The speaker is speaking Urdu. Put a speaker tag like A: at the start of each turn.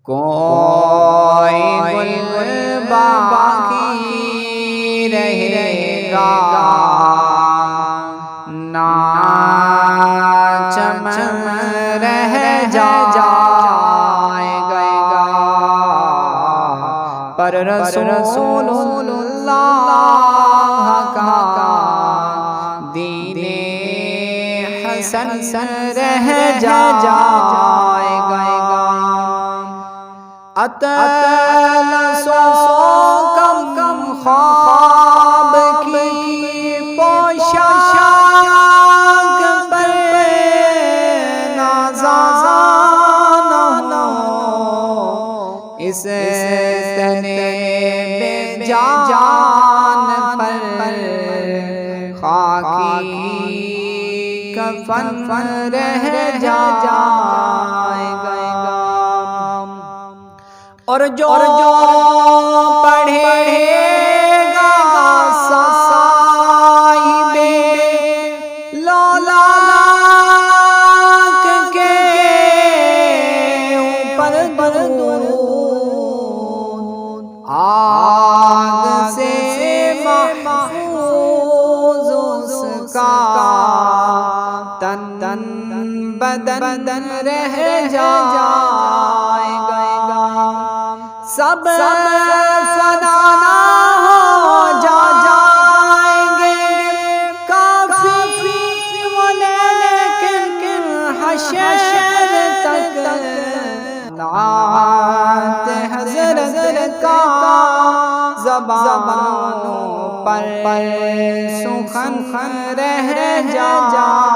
A: کوئی گل باقی رہے گا نہ چمن رہ جائے گا، پر رسول اللہ کا دین حسن رہ جائے گا۔ اطلسو کم خواب کی پوشاک پر نازان ہو، اس تنے بے جان پر خاکی کفن رہ جائے گا۔ اور جو پڑھے گا صاحب لولاک کے اوپر درود، آگ سے محفوظ اس کا تن بدن رہ جائے گا۔ سب فنا ہو جائیں گے کافی لیکن حشر تک نعت حضرت کا زبانوں پر سخن رہ جائے